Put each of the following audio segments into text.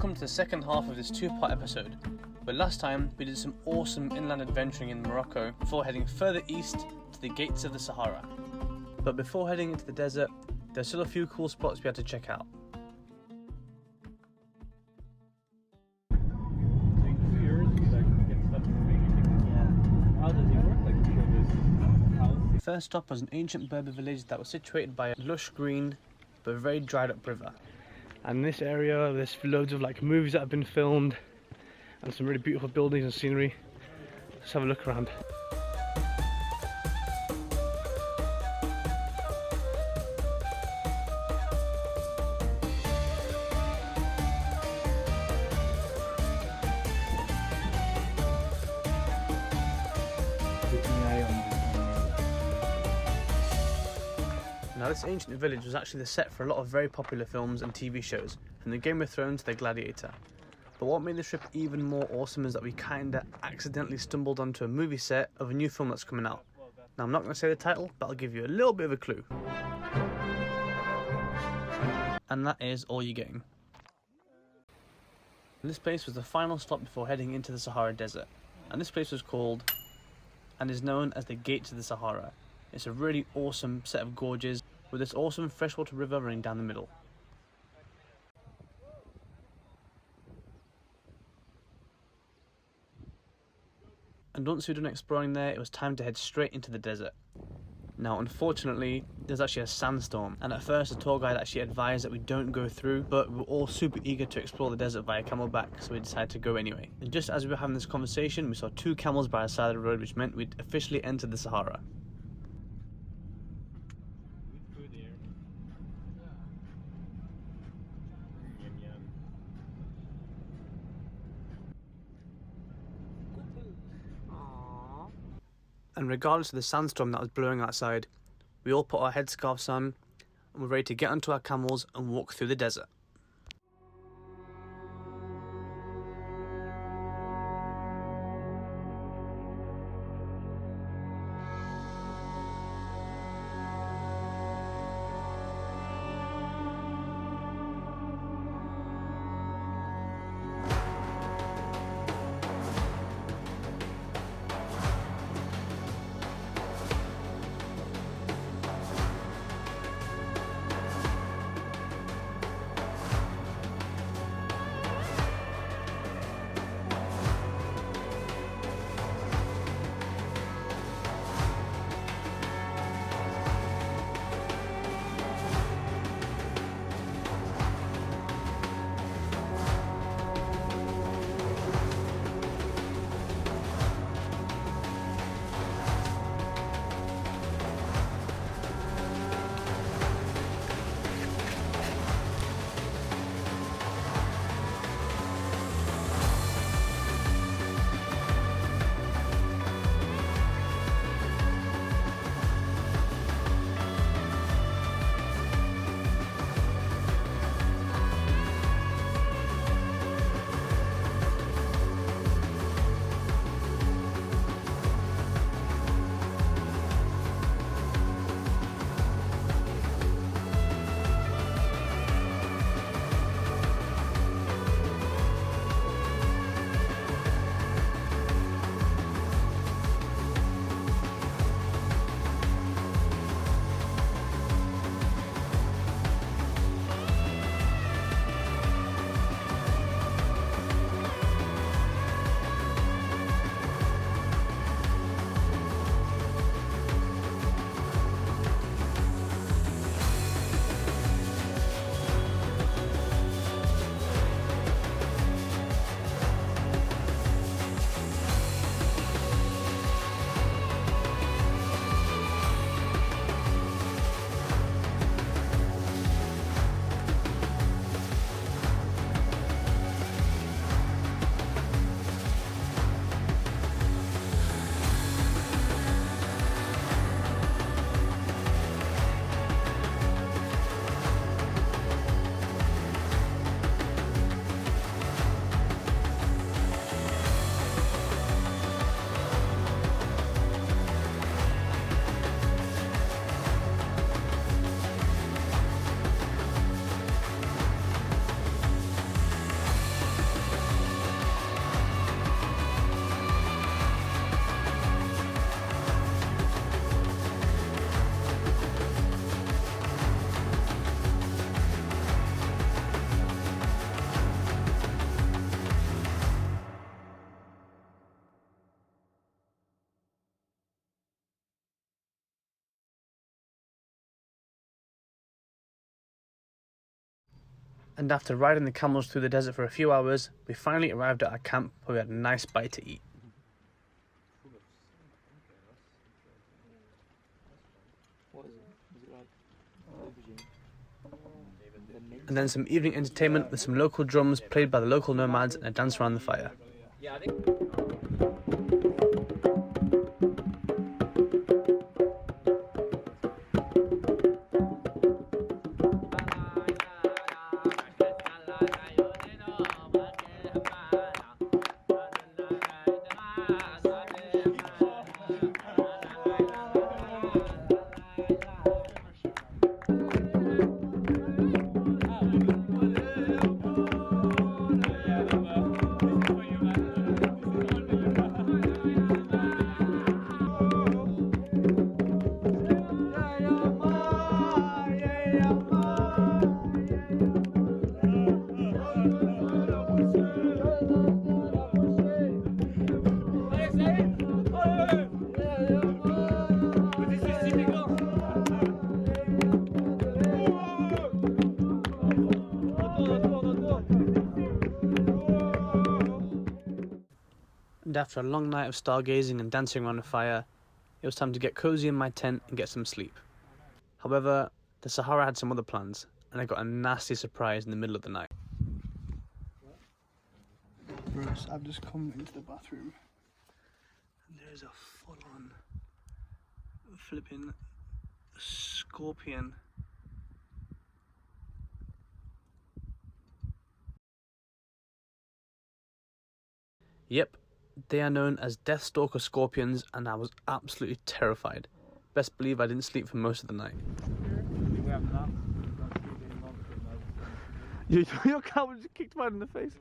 welcome to the second half of this two-part episode, where last time we did some awesome inland adventuring in Morocco before heading further east to the gates of the Sahara. But before heading into the desert, there's still a few cool spots we had to check out. First stop was an ancient Berber village that was situated by a lush green but very dried up river. And in this area there's loads of movies that have been filmed and some really beautiful buildings and scenery. Let's have a look around. Now this ancient village was actually the set for a lot of very popular films and TV shows, from the Game of Thrones to the Gladiator. But what made this trip even more awesome is that we kinda accidentally stumbled onto a movie set of a new film that's coming out. Now I'm not going to say the title, but I'll give you a little bit of a clue. And that is all you're getting. And this place was the final stop before heading into the Sahara Desert. And this place was called, and is known as the Gates of the Sahara. It's a really awesome set of gorges with this awesome freshwater river running down the middle. And once we were done exploring there, it was time to head straight into the desert. Now unfortunately, there's actually a sandstorm, and at first the tour guide actually advised that we don't go through, but we were all super eager to explore the desert via camelback, so we decided to go anyway. And just as we were having this conversation, we saw two camels by the side of the road, which meant we'd officially entered the Sahara. And regardless of the sandstorm that was blowing outside, we all put our headscarves on and were ready to get onto our camels and walk through the desert. And after riding the camels through the desert for a few hours, we finally arrived at our camp where we had a nice bite to eat. And then some evening entertainment with some local drums played by the local nomads and a dance around the fire. And after a long night of stargazing and dancing around a fire, it was time to get cozy in my tent and get some sleep. However, the Sahara had some other plans, and I got a nasty surprise in the middle of the night. Bruce, I've just come into the bathroom, and there's a full-on flipping scorpion. Yep, they are known as Deathstalker scorpions, and I was absolutely terrified. Best believe I didn't sleep for most of the night. Your camel just kicked mine in the face.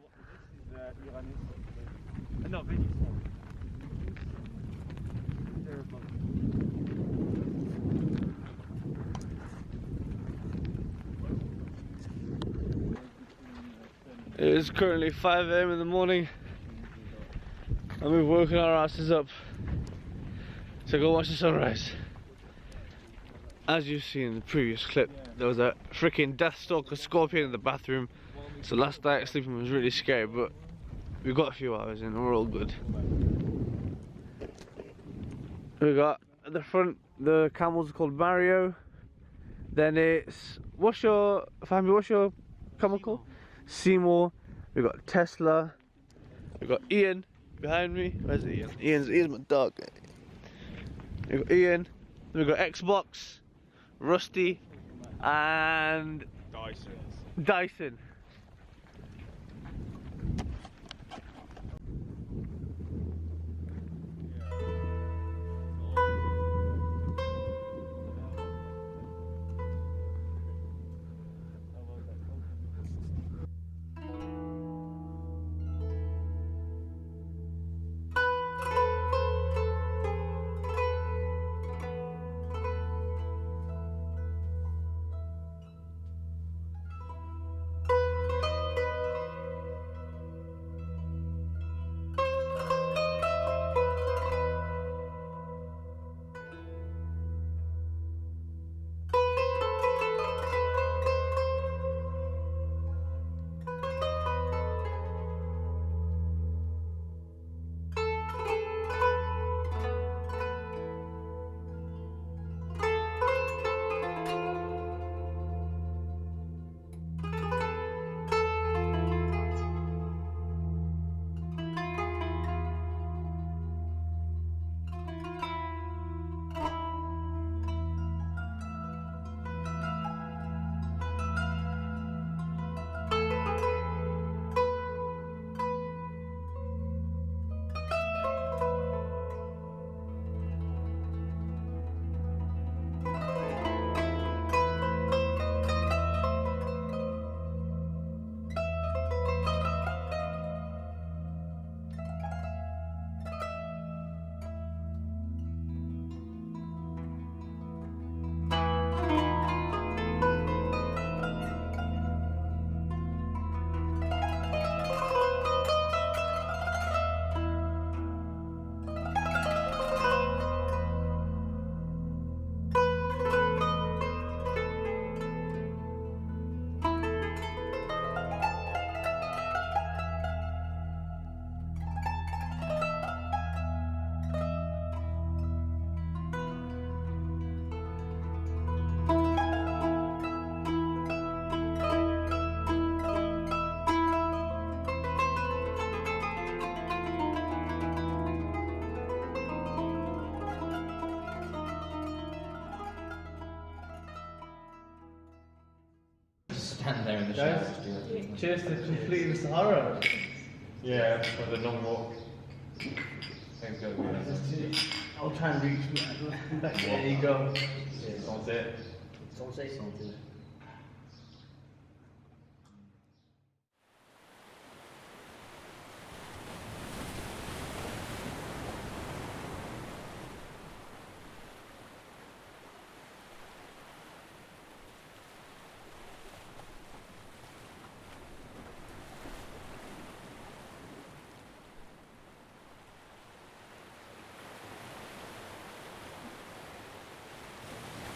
It is currently 5 AM in the morning, and we've woken our asses up to go watch the sunrise. As you've seen in the previous clip, there was a freaking Deathstalker scorpion in the bathroom, so last night sleeping was really scary, but we got a few hours in and we're all good. We got at the front, the camels are called Mario, then it's, what's your camel called? Seymour. We got Tesla, we got Ian behind me. Where's Ian? Ian's my dog. We got Ian, then we got Xbox, Rusty, and Dyson. stand there in the Guys, shower. cheers to completing the Sahara. Yeah, for the long walk. Thanks, guys. I'll try and reach back. There you go. That's it. Someone say something.